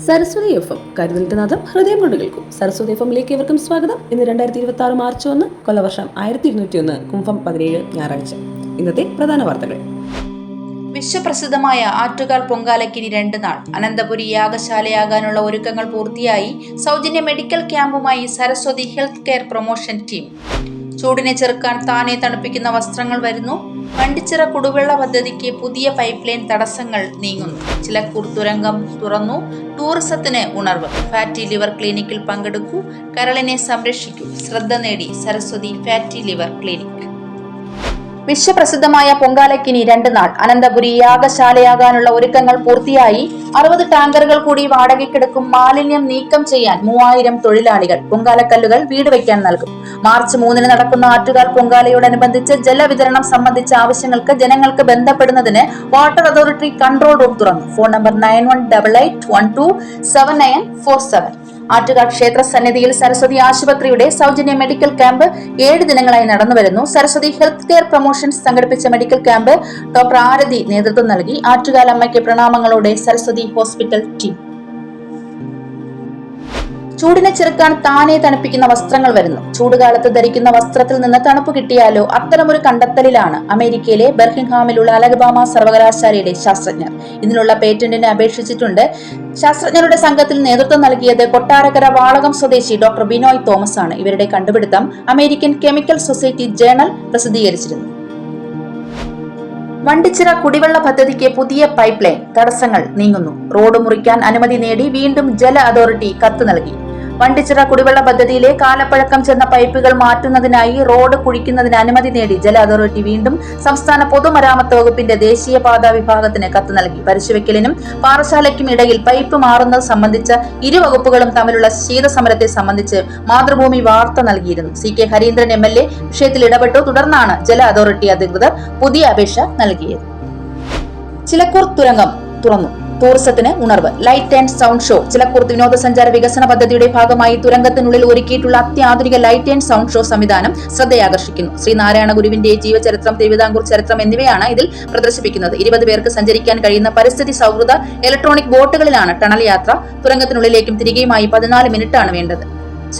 Saraswati F കരുതൽനാഥം ഹൃദയം കൊണ്ട് കേൾക്കും. സരസ്വതി എഫിലേക്ക് ഏവർക്കും സ്വാഗതം. ഇന്ന് 2026 മാർച്ച് 1 കൊല്ലവർഷം 1201 കുംഭം 17 ഞായറാഴ്ച. ഇന്നത്തെ പ്രധാന വാർത്തകൾ. വിശ്വപ്രസിദ്ധമായ ആറ്റുകാൽ പൊങ്കാലയ്ക്കിനി 2 നാൾ. അനന്തപുരി യാഗശാലയാകാനുള്ള ഒരുക്കങ്ങൾ പൂർത്തിയായി. സൗജന്യ മെഡിക്കൽ ക്യാമ്പുമായി Saraswati health care promotion team. ചൂടിനെ ചെറുക്കാൻ താനെ തണുപ്പിക്കുന്ന വസ്ത്രങ്ങൾ വരുന്നു. വണ്ടിച്ചിറ കുടിവെള്ള പദ്ധതിക്ക് പുതിയ പൈപ്പ് ലൈൻ തടസ്സങ്ങൾ നീങ്ങുന്നു. ചിലക്കൂർ തുരങ്കം തുറന്നു. ടൂറിസത്തിന് ഉണർവ്. ഫാറ്റി ലിവർ ക്ലിനിക്കിൽ പങ്കെടുക്കൂ, കരളിനെ സംരക്ഷിക്കൂ. ശ്രദ്ധ നേടി സരസ്വതി ഫാറ്റി ലിവർ ക്ലിനിക്. വിശ്വപ്രസിദ്ധമായ പൊങ്കാലയ്ക്കിനി 2 നാൾ. അനന്തപുരി യാഗശാലയാകാനുള്ള ഒരുക്കങ്ങൾ പൂർത്തിയായി. 60 ടാങ്കറുകൾ കൂടി വാടകയ്ക്കെടുക്കും. മാലിന്യം നീക്കം ചെയ്യാൻ 3000 തൊഴിലാളികൾ. പൊങ്കാലക്കല്ലുകൾ വീട് വയ്ക്കാൻ നൽകും. മാർച്ച് 3 നടക്കുന്ന ആറ്റുകാൽ പൊങ്കാലയോടനുബന്ധിച്ച് ജലവിതരണം സംബന്ധിച്ച ആവശ്യങ്ങൾക്ക് ജനങ്ങൾക്ക് ബന്ധപ്പെടുന്നതിന് വാട്ടർ അതോറിറ്റി കൺട്രോൾ റൂം തുറന്നു. Phone number 9188127947. ആറ്റുകാൽ ക്ഷേത്ര സന്നിധിയിൽ സരസ്വതി ആശുപത്രിയുടെ സൗജന്യ മെഡിക്കൽ ക്യാമ്പ് 7 ദിനങ്ങളായി നടന്നുവരുന്നു. സരസ്വതി ഹെൽത്ത് കെയർ പ്രൊമോഷൻസ് സംഘടിപ്പിച്ച മെഡിക്കൽ ക്യാമ്പ് ഡോക്ടർ ആരതി നേതൃത്വം നൽകി. ആറ്റുകാൽ അമ്മയ്ക്ക് പ്രണാമങ്ങളോടെ സരസ്വതി ഹോസ്പിറ്റൽ ടീം. ചൂടിനെ ചെറുക്കാൻ താനെ തണുപ്പിക്കുന്ന വസ്ത്രങ്ങൾ വരുന്നു. ചൂടുകാലത്ത് ധരിക്കുന്ന വസ്ത്രത്തിൽ നിന്ന് തണുപ്പ് കിട്ടിയാലോ? അത്തരമൊരു കണ്ടെത്തലിലാണ് അമേരിക്കയിലെ ബെർമിംഗ്ഹാമിലുള്ള അലബാമ സർവകലാശാലയുടെ ശാസ്ത്രജ്ഞർ. ഇതിനുള്ള പേറ്റന്റിന് അപേക്ഷിച്ചിട്ടുണ്ട്. ശാസ്ത്രജ്ഞരുടെ സംഘത്തിൽ നേതൃത്വം നൽകിയത് കൊട്ടാരക്കര വാളകം സ്വദേശി ഡോക്ടർ ബിനോയ് തോമസ് ആണ്. ഇവരുടെ കണ്ടുപിടുത്തം അമേരിക്കൻ കെമിക്കൽ സൊസൈറ്റി ജേണൽ പ്രസിദ്ധീകരിച്ചിരുന്നു. വണ്ടിച്ചിറ കുടിവെള്ള പദ്ധതിക്ക് പുതിയ പൈപ്പ് ലൈൻ തടസ്സങ്ങൾ നീങ്ങുന്നു. റോഡ് മുറിക്കാൻ അനുമതി നേടി വീണ്ടും ജല അതോറിറ്റി കത്ത് നൽകി. വണ്ടിച്ചിറ കുടിവെള്ള പദ്ധതിയിലെ കാലപ്പഴക്കം ചെന്ന പൈപ്പുകൾ മാറ്റുന്നതിനായി റോഡ് കുഴിക്കുന്നതിന് അനുമതി നേടി ജല അതോറിറ്റി വീണ്ടും സംസ്ഥാന പൊതുമരാമത്ത് വകുപ്പിന്റെ ദേശീയപാതാ വിഭാഗത്തിന് കത്ത് നൽകി. പരിശുവെക്കലിനും പാറശാലയ്ക്കും ഇടയിൽ പൈപ്പ് മാറുന്നത് സംബന്ധിച്ച ഇരു വകുപ്പുകളും തമ്മിലുള്ള ശീതസമരത്തെ സംബന്ധിച്ച് മാതൃഭൂമി വാർത്ത നൽകിയിരുന്നു. CK ഹരീന്ദ്രൻ MLA വിഷയത്തിൽ ഇടപെട്ടു. തുടർന്നാണ് ജല അതോറിറ്റി അധികൃതർ പുതിയ അപേക്ഷ നൽകിയത്. ചിലക്കൂർ തുരങ്കം തുറന്നു. ടൂറിസത്തിന് ഉണർവ്. Light and sound show. Chilakkur വിനോദസഞ്ചാര വികസന പദ്ധതിയുടെ ഭാഗമായി തുരങ്കത്തിനുള്ളിൽ ഒരുക്കിയിട്ടുള്ള അത്യാധുനിക ലൈറ്റ് ആൻഡ് സൗണ്ട് ഷോ സംവിധാനം ശ്രദ്ധയാകർഷിക്കുന്നു. ശ്രീനാരായണ ഗുരുവിന്റെ ജീവചരിത്രം, തിരുവിതാംകൂർ ചരിത്രം എന്നിവയാണ് ഇതിൽ പ്രദർശിപ്പിക്കുന്നത്. 20 പേർക്ക് സഞ്ചരിക്കാൻ കഴിയുന്ന പരിസ്ഥിതി സൗഹൃദ ഇലക്ട്രോണിക് ബോട്ടുകളിലാണ് ടണൽ യാത്ര. തുരങ്കത്തിനുള്ളിലേക്കും തിരികെയുമായി 14 മിനിറ്റാണ് വേണ്ടത്.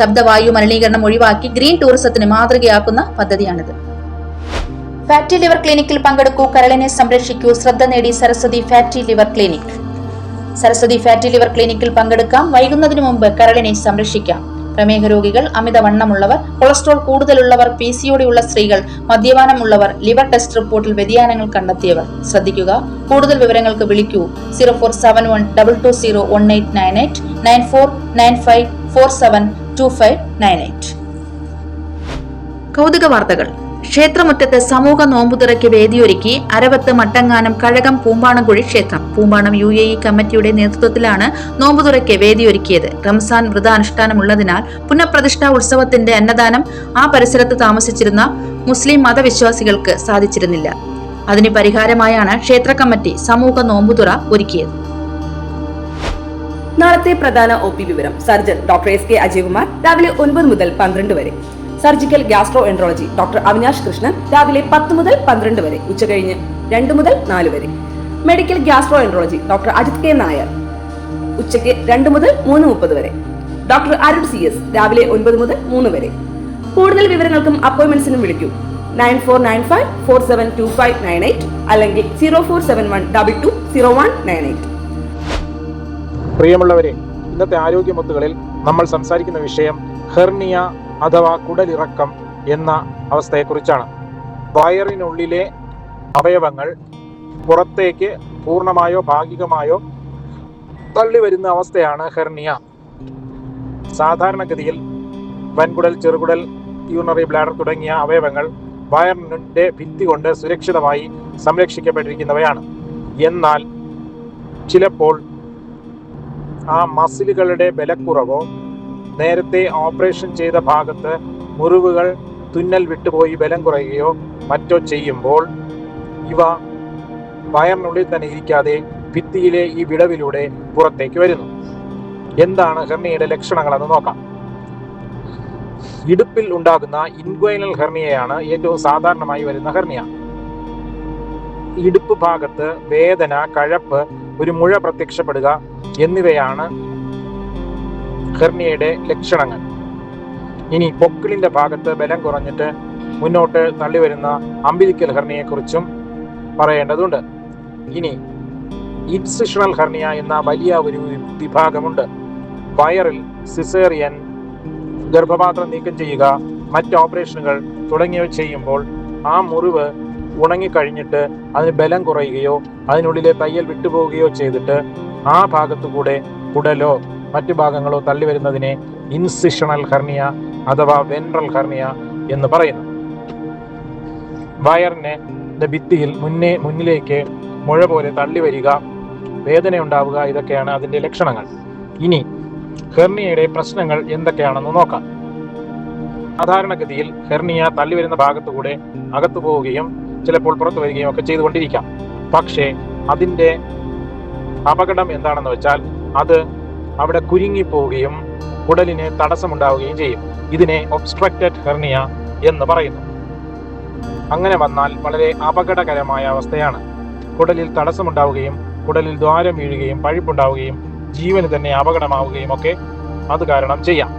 ശബ്ദവായു മലിനീകരണം ഒഴിവാക്കി ഗ്രീൻ ടൂറിസത്തിന് മാതൃകയാക്കുന്ന പദ്ധതിയാണിത്. ഫാറ്റി ലിവർ ക്ലിനിക്കിൽ പങ്കെടുക്കൂ, കരളിനെ സംരക്ഷിക്കൂ. ശ്രദ്ധ നേടി Saraswati fatty liver clinic. Saraswati fatty liver ക്ലിനിക്കിൽ പങ്കെടുക്കാം. വൈകുന്നതിന് മുമ്പ് കരളിനെ സംരക്ഷിക്കാം. പ്രമേഹ രോഗികൾ, അമിതവണ്ണമുള്ളവർ, കൊളസ്ട്രോൾ കൂടുതലുള്ളവർ, PCOD ഉള്ള സ്ത്രീകൾ, മദ്യപാനമുള്ളവർ, ലിവർ ടെസ്റ്റ് റിപ്പോർട്ടിൽ വ്യതിയാനങ്ങൾ കണ്ടെത്തിയവർ. ശ്രദ്ധിക്കുക. കൂടുതൽ വിവരങ്ങൾക്ക് വിളിക്കൂ 0471220189 9495472598. കൗതുക വാർത്തകൾ. ക്ഷേത്രമുറ്റത്ത് സമൂഹ നോമ്പുതുറയ്ക്ക് വേദിയൊരുക്കി. അരവത്ത് മട്ടങ്ങാനം കഴകം പൂമ്പാണംകുഴി ക്ഷേത്രം. പൂമ്പാണം UAE കമ്മിറ്റിയുടെ നേതൃത്വത്തിലാണ് നോമ്പുതുറയ്ക്ക് വേദിയൊരുക്കിയത്. റംസാൻ വ്രതാനുഷ്ഠാനമുള്ളതിനാൽ പുനഃപ്രതിഷ്ഠാ ഉത്സവത്തിന്റെ അന്നദാനം ആ പരിസരത്ത് താമസിച്ചിരുന്ന മുസ്ലിം മതവിശ്വാസികൾക്ക് സാധിച്ചിരുന്നില്ല. അതിന് പരിഹാരമായാണ് ക്ഷേത്ര കമ്മിറ്റി സമൂഹ നോമ്പുതുറ ഒരുക്കിയത്. നാളത്തെ പ്രധാന OP വിവരം. സർജൻ ഡോക്ടർ SK അജയ്കുമാർ രാവിലെ 9 മുതൽ 12 വരെ. Surgical gastro enterology doctor Avinash Krishnan രാവിലെ 10 മുതൽ 12 വരെ. ഉച്ചകഴിഞ്ഞ് 2 മുതൽ 4 വരെ. Medical gastroenterology doctor Ajith K Nair ഉച്ചയ്ക്ക് 2 മുതൽ 3:30 വരെ. ഡോക്ടർ അരുൺ CS രാവിലെ 9 മുതൽ 3 വരെ. കൂടുതൽ വിവരങ്ങൾക്കും അപ്പോയിന്റ്മെന്റ്സിനും വിളിക്കൂ 9495472598 അല്ലെങ്കിൽ 0471220198. പ്രിയമുള്ളവരെ, ഇന്നത്തെ ആരോഗ്യമുത്തുകളിൽ നമ്മൾ സംസാരിക്കുന്ന വിഷയം ഹെർണിയ അഥവാ കുടലിറക്കം എന്ന അവസ്ഥയെക്കുറിച്ചാണ്. വയറിനുള്ളിലെ അവയവങ്ങൾ പുറത്തേക്ക് പൂർണ്ണമായോ ഭാഗികമായോ തള്ളി വരുന്ന അവസ്ഥയാണ് ഹെർണിയ. സാധാരണഗതിയിൽ വൻകുടൽ, ചെറുകുടൽ, യൂറിനറി ബ്ലാഡർ തുടങ്ങിയ അവയവങ്ങൾ വയറിന്റെ ഭിത്തി കൊണ്ട് സുരക്ഷിതമായി സംരക്ഷിക്കപ്പെട്ടിരിക്കുന്നവയാണ്. എന്നാൽ ചിലപ്പോൾ ആ മസിലുകളുടെ ബലക്കുറവോ നേരത്തെ ഓപ്പറേഷൻ ചെയ്ത ഭാഗത്ത് മുറിവുകൾ, തുന്നൽ വിട്ടുപോയി ബലം കുറയുകയോ മറ്റോ ചെയ്യുമ്പോൾ ഇവ വയറിനുള്ളിൽ തന്നെ ഇരിക്കാതെ ഭിത്തിയിലെ ഈ വിടവിലൂടെ പുറത്തേക്ക് വരുന്നു. എന്താണ് ഹെർണിയയുടെ ലക്ഷണങ്ങളെന്ന് നോക്കാം. ഇടുപ്പിൽ ഉണ്ടാകുന്ന ഇൻഗ്വൈനൽ ഹെർണിയയാണ് ഏറ്റവും സാധാരണമായി വരുന്ന ഹെർണിയ. ഇടുപ്പ് ഭാഗത്ത് വേദന, കഴപ്പ്, ഒരു മുഴ പ്രത്യക്ഷപ്പെടുക, എന്നിവയാണ് ഹെർണിയയുടെ ലക്ഷണങ്ങൾ. ഇനി പൊക്കിളിന്റെ ഭാഗത്ത് ബലം കുറഞ്ഞിട്ട് മുന്നോട്ട് തള്ളി വരുന്ന അംബിലിക്കൽ ഹെർണിയയെക്കുറിച്ചും പറയേണ്ടതുണ്ട്. ഇനി ഇൻസിഷണൽ ഹെർണിയ എന്ന വലിയ ഒരു വിഭാഗമുണ്ട്. വയറിൽ സിസേറിയൻ, ഗർഭപാത്രം നീക്കം ചെയ്യുക, മറ്റ് ഓപ്പറേഷനുകൾ തുടങ്ങിയവ ചെയ്യുമ്പോൾ ആ മുറിവ് ഉണങ്ങിക്കഴിഞ്ഞിട്ട് അതിന് ബലം കുറയുകയോ അതിനുള്ളിലെ തയ്യൽ വിട്ടുപോവുകയോ ചെയ്തിട്ട് ആ ഭാഗത്തുകൂടെ കുടലോ മറ്റു ഭാഗങ്ങളോ തള്ളി വരുന്നതിനെ ഇൻസിഷണൽ ഹെർണിയ അഥവാ വെൻട്രൽ ഹെർണിയ എന്ന് പറയുന്നു. വയറിന്റെ ഭിത്തിയിൽ മുന്നിലേക്ക് മുഴ പോലെ തള്ളി വരിക, വേദന ഉണ്ടാവുക, ഇതൊക്കെയാണ് അതിന്റെ ലക്ഷണങ്ങൾ. ഇനി ഹെർണിയയുടെ പ്രശ്നങ്ങൾ എന്തൊക്കെയാണെന്ന് നോക്കാം. സാധാരണഗതിയിൽ ഹെർണിയ തള്ളി വരുന്ന ഭാഗത്തുകൂടെ അകത്തു പോവുകയും ചിലപ്പോൾ പുറത്തു വരികയും ഒക്കെ ചെയ്തുകൊണ്ടിരിക്കാം. പക്ഷേ അതിന്റെ അപകടം എന്താണെന്ന് വെച്ചാൽ അത് അവിടെ കുരുങ്ങിപ്പോവുകയും കുടലിന് തടസ്സമുണ്ടാവുകയും ചെയ്യും. ഇതിനെ ഒബ്സ്ട്രക്റ്റഡ് ഹെർണിയ എന്ന് പറയുന്നു. അങ്ങനെ വന്നാൽ വളരെ അപകടകരമായ അവസ്ഥയാണ്. കുടലിൽ തടസ്സമുണ്ടാവുകയും കുടലിൽ ദ്വാരം വീഴുകയും പഴുപ്പുണ്ടാവുകയും ജീവന് തന്നെ അപകടമാവുകയും ഒക്കെ അത് കാരണം ചെയ്യാം.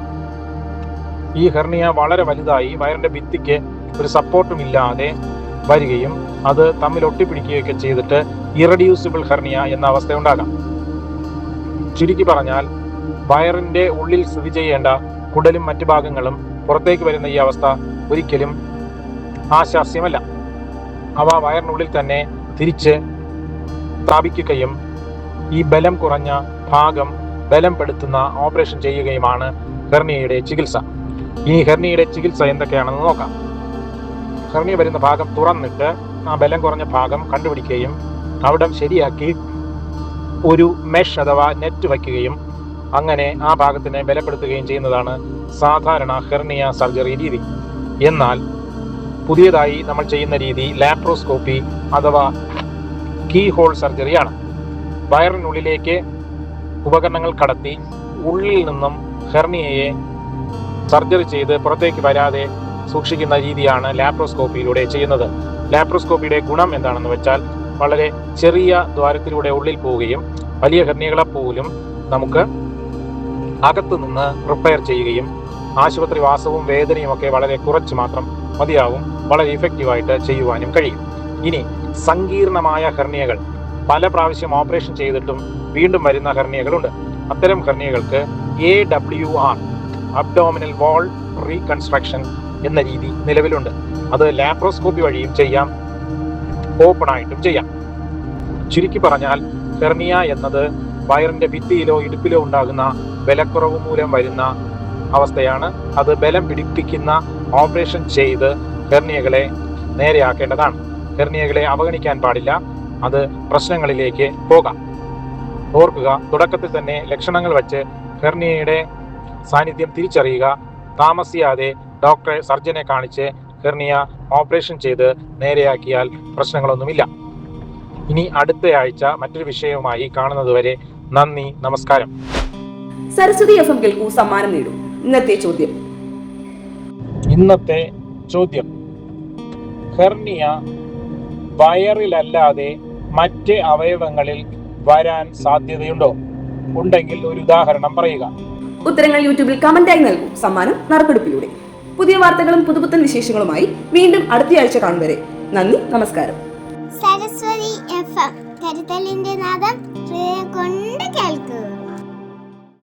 ഈ ഹെർണിയ വളരെ വലുതായി വയറിന്റെ ഭിത്തിക്ക് ഒരു സപ്പോർട്ടും ഇല്ലാതെ വരികയും അത് തമ്മിൽ ഒട്ടിപ്പിടിക്കുകയൊക്കെ ചെയ്തിട്ട് ഇറഡ്യൂസിബിൾ ഹെർണിയ എന്ന അവസ്ഥ ഉണ്ടാകാം. ചുരുക്കി പറഞ്ഞാൽ വയറിന്റെ ഉള്ളിൽ സ്ഥിതി ചെയ്യേണ്ട കുടലും മറ്റു ഭാഗങ്ങളും പുറത്തേക്ക് വരുന്ന ഈ അവസ്ഥ ഒരിക്കലും ആശാസ്യമല്ല. അവ വയറിനുള്ളിൽ തന്നെ തിരിച്ച് സ്ഥാപിക്കുകയും ഈ ബലം കുറഞ്ഞ ഭാഗം ബലപ്പെടുത്തുന്ന ഓപ്പറേഷൻ ചെയ്യുകയുമാണ് ഹെർണിയയുടെ ചികിത്സ. ഇനി ഹെർണിയയുടെ ചികിത്സ എന്തൊക്കെയാണെന്ന് നോക്കാം. ഹെർണിയ വരുന്ന ഭാഗം തുറന്നിട്ട് ആ ബലം കുറഞ്ഞ ഭാഗം കണ്ടുപിടിക്കുകയും അവിടം ശരിയാക്കി ഒരു മെഷ് അഥവാ നെറ്റ് വയ്ക്കുകയും അങ്ങനെ ആ ഭാഗത്തിനെ ബലപ്പെടുത്തുകയും ചെയ്യുന്നതാണ് സാധാരണ ഹെർണിയ സർജറി രീതി. എന്നാൽ പുതിയതായി നമ്മൾ ചെയ്യുന്ന രീതി ലാപ്രോസ്കോപ്പി അഥവാ കീ ഹോൾ സർജറിയാണ്. വയറിനുള്ളിലേക്ക് ഉപകരണങ്ങൾ കടത്തി ഉള്ളിൽ നിന്നും ഹെർണിയയെ സർജറി ചെയ്ത് പുറത്തേക്ക് വരാതെ സൂക്ഷിക്കുന്ന രീതിയാണ് ലാപ്രോസ്കോപ്പിയിലൂടെ ചെയ്യുന്നത്. ലാപ്രോസ്കോപ്പിയുടെ ഗുണം എന്താണെന്ന് വെച്ചാൽ വളരെ ചെറിയ ദ്വാരത്തിലൂടെ ഉള്ളിൽ പോവുകയും വലിയ ഹെർണിയകളെ പോലും നമുക്ക് അകത്തു നിന്ന് റിപ്പയർ ചെയ്യുകയും ആശുപത്രി വാസവും വേദനയും ഒക്കെ വളരെ കുറച്ച് മാത്രം മതിയാവും വളരെ ഇഫക്റ്റീവായിട്ട് ചെയ്യുവാനും കഴിയും. ഇനി സങ്കീർണമായ ഹെർണിയകൾ, പല പ്രാവശ്യം ഓപ്പറേഷൻ ചെയ്തിട്ടും വീണ്ടും വരുന്ന ഹെർണിയകളുണ്ട്. അത്തരം ഹെർണിയകൾക്ക് AWR അബ്ഡോമിനൽ വാൾ റീകൺസ്ട്രക്ഷൻ എന്ന രീതി നിലവിലുണ്ട്. അത് ലാപ്രോസ്കോപ്പി വഴിയും ചെയ്യാം, ഓപ്പൺ ആയിട്ടും ചെയ്യാം. ചുരുക്കി പറഞ്ഞാൽ ഹെർണിയ എന്നത് വയറിന്റെ ഭിത്തിയിലോ ഇടുപ്പിലോ ഉണ്ടാകുന്ന ബലക്കുറവ് മൂലം വരുന്ന അവസ്ഥയാണ്. അത് ബലം പിടിപ്പിക്കുന്ന ഓപ്പറേഷൻ ചെയ്ത് ഹെർണിയകളെ നേരെയാക്കേണ്ടതാണ്. ഹെർണിയകളെ അവഗണിക്കാൻ പാടില്ല. അത് പ്രശ്നങ്ങളിലേക്ക് പോകാം. ഓർക്കുക, തുടക്കത്തിൽ തന്നെ ലക്ഷണങ്ങൾ വച്ച് ഹെർണിയയുടെ സാന്നിധ്യം തിരിച്ചറിയുക. താമസിയാതെ ഡോക്ടറെ, സർജനെ കാണിച്ച് ഹെർണിയ ഓപ്പറേഷൻ ചെയ്ത് നേരെയാക്കിയാൽ പ്രശ്നങ്ങളൊന്നുമില്ല. ഇനി അടുത്ത ആഴ്ച മറ്റൊരു വിഷയവുമായി കാണുന്നതുവരെ നന്ദി, നമസ്കാരം. സരസ്വതി FM കേൾക്കൂ, സമ്മാനം നേടൂ. ഇന്നത്തെ ചോദ്യം, ഹെർണിയ വയറിലല്ലാതെ മറ്റ് അവയവങ്ങളിൽ വരാൻ സാധ്യതയുണ്ടോ? ഉണ്ടെങ്കിൽ ഒരു ഉദാഹരണം പറയുക. ഉത്തരങ്ങൾ യൂട്യൂബിൽ കമന്റായി നൽകൂ. സമ്മാനം നറുക്കെടുപ്പിലൂടെ. പുതിയ വാർത്തകളും പുതുപുത്തൻ വിശേഷങ്ങളുമായി വീണ്ടും അടുത്തയാഴ്ച കാണും വരെ നന്ദി, നമസ്കാരം. സരസ്വതി FM കരുതലിന്റെ നാദം കൊണ്ട് കേൾക്കും.